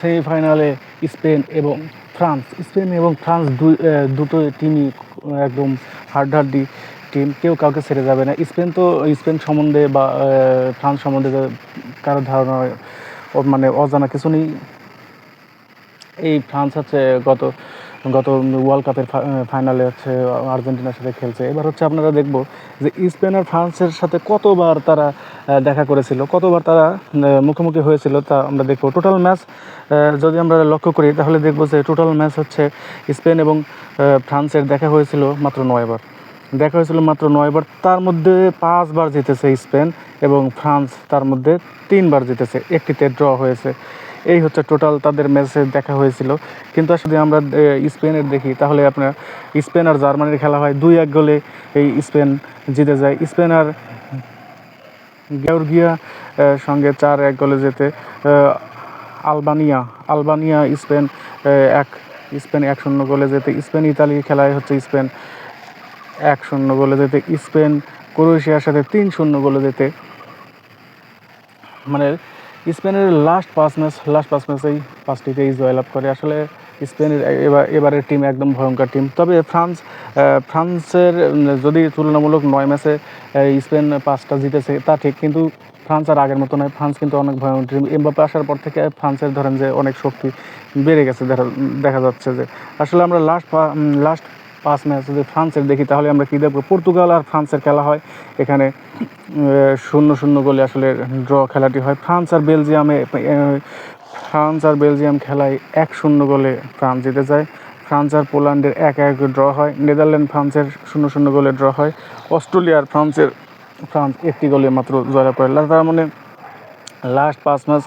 সেমিফাইনালে স্পেন এবং ফ্রান্স দুটো টিমই একদম হাড্ডাহাড্ডি টিম, কেউ কাউকে ছেড়ে যাবে না। স্পেন সম্বন্ধে বা ফ্রান্স সম্বন্ধে কারো ধারণা মানে অজানা কিছু নেই। এই ফ্রান্স হচ্ছে গত গত ওয়ার্ল্ড কাপের ফাইনালে হচ্ছে আর্জেন্টিনার সাথে খেলছে। এবার হচ্ছে আপনারা দেখব যে স্পেন আর ফ্রান্সের সাথে কতবার তারা দেখা করেছিল, কতবার তারা মুখোমুখি হয়েছিল, তা আমরা দেখব। টোটাল ম্যাচ যদি আমরা লক্ষ্য করি তাহলে দেখব যে টোটাল ম্যাচ হচ্ছে স্পেন এবং ফ্রান্সের দেখা হয়েছিল মাত্র 9বার। তার মধ্যে 5বার জিতেছে স্পেন এবং ফ্রান্স তার মধ্যে 3বার জিতেছে, একটিতে ড্র হয়েছে। এই হচ্ছে টোটাল তাদের ম্যাচে দেখা হয়েছিল। কিন্তু যদি আমরা স্পেনের দেখি তাহলে আপনার স্পেন আর জার্মানির খেলা হয়, 2-1 গোলে এই স্পেন জিতে যায়। স্পেন আর গেওর্গিয়া সঙ্গে 4-1 গোলে যেতে আলবানিয়া স্পেন 1-0 গোলে যেতে, স্পেন ইতালির খেলায় হচ্ছে স্পেন 1-0 গোলে যেতে, স্পেন ক্রোয়েশিয়ার সাথে 3-0 গোলে যেতে। মানে স্পেনের লাস্ট 5 ম্যাচেই 5টিতেই জয়লাভ করে। আসলে স্পেনের এবারের টিম একদম ভয়ঙ্কর টিম। তবে ফ্রান্সের যদি তুলনামূলক 9 ম্যাচে স্পেন 5টা জিতেছে তা ঠিক, কিন্তু ফ্রান্স আর আগের মতো নয়। ফ্রান্স কিন্তু অনেক ভয়ঙ্কর টিম। এমবাপ্পে আসার পর থেকে ফ্রান্সের ধরেন যে অনেক শক্তি বেড়ে গেছে। দেখা যাচ্ছে যে আসলে আমরা লাস্ট 5 ম্যাচ যদি ফ্রান্সের দেখি তাহলে আমরা কী দেখব, পর্তুগাল আর ফ্রান্সের খেলা হয়, এখানে 0-0 গোলে আসলে ড্র খেলাটি হয়। ফ্রান্স আর বেলজিয়াম খেলায় 1-0 গোলে ফ্রান্স জিতে যায়। ফ্রান্স আর পোল্যান্ডের 1-1 ড্র হয়। নেদারল্যান্ড ফ্রান্সের 0-0 গোলে ড্র হয়। অস্ট্রেলিয়া আর ফ্রান্স 1টি গোলে মাত্র জয়লাভ করে। তার মানে লাস্ট 5 ম্যাচ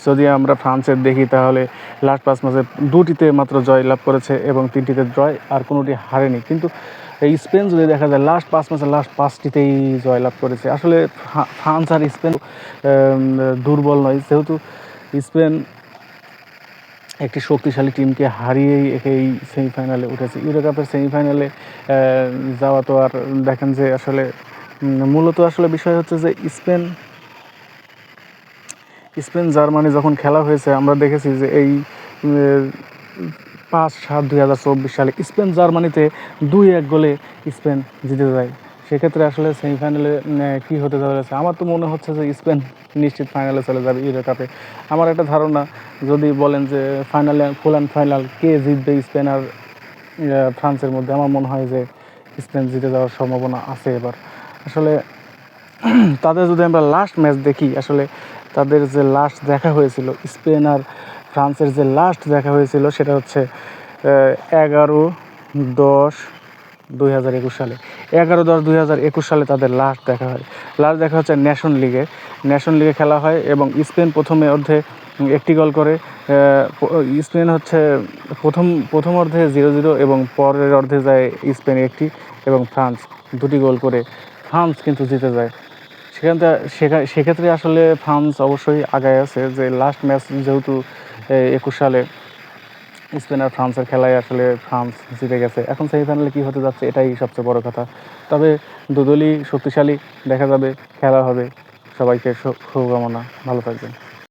যদি আমরা ফ্রান্সের দেখি তাহলে লাস্ট 5 ম্যাচে 2টিতে মাত্র জয়লাভ করেছে এবং 3টিতে ড্রয়, আর কোনোটি হারেনি। কিন্তু এই স্পেন যদি দেখা যায় লাস্ট 5 ম্যাচে লাস্ট 5টিতেই জয়লাভ করেছে। আসলে ফ্রান্স আর স্পেন দুর্বল নয়, যেহেতু স্পেন একটি শক্তিশালী টিমকে হারিয়েই এই সেমিফাইনালে উঠেছে। ইউরো কাপের সেমিফাইনালে যাওয়া তো আর দেখেন যে আসলে মূলত আসলে বিষয় হচ্ছে যে স্পেন জার্মানি যখন খেলা হয়েছে আমরা দেখেছি যে এই 5/7/2024 সালে স্পেন জার্মানিতে 2-1 গোলে স্পেন জিতে যায়। সেক্ষেত্রে আসলে সেমিফাইনালে কী হতে চলেছে, আমার তো মনে হচ্ছে যে স্পেন নিশ্চিত ফাইনালে চলে যাবে ইউরো কাপে। আমার একটা ধারণা, যদি বলেন যে ফুল অ্যান্ড ফাইনাল কে জিতবে স্পেন আর ফ্রান্সের মধ্যে, আমার মনে হয় যে স্পেন জিতে যাওয়ার সম্ভাবনা আছে এবার। আসলে তাদের যদি আমরা লাস্ট ম্যাচ দেখি, আসলে তাদের যে লাস্ট দেখা হয়েছিল স্পেন আর ফ্রান্সের যে লাস্ট দেখা হয়েছিল সেটা হচ্ছে 11-10-2021 সালে। 11-10-2021 সালে তাদের লাস্ট দেখা হচ্ছে নেশন লিগে খেলা হয় এবং স্পেন প্রথমে অর্ধে 1টি গোল করে। স্পেন হচ্ছে প্রথম অর্ধে 0-0 এবং পরের অর্ধে যায় স্পেন 1টি এবং ফ্রান্স 2টি গোল করে ফ্রান্স কিন্তু জিতে যায়। সেক্ষেত্রে আসলে ফ্রান্স অবশ্যই আগায় আছে, যে লাস্ট ম্যাচ যেহেতু 21 সালে স্পেন আর ফ্রান্সের খেলায় আসলে ফ্রান্স জিতে গেছে। এখন সেমিফাইনালে কী হতে যাচ্ছে এটাই সবচেয়ে বড় কথা। তবে দুদলই শক্তিশালী, দেখা যাবে, খেলা হবে। সবাইকে শুভকামনা, ভালো থাকবেন।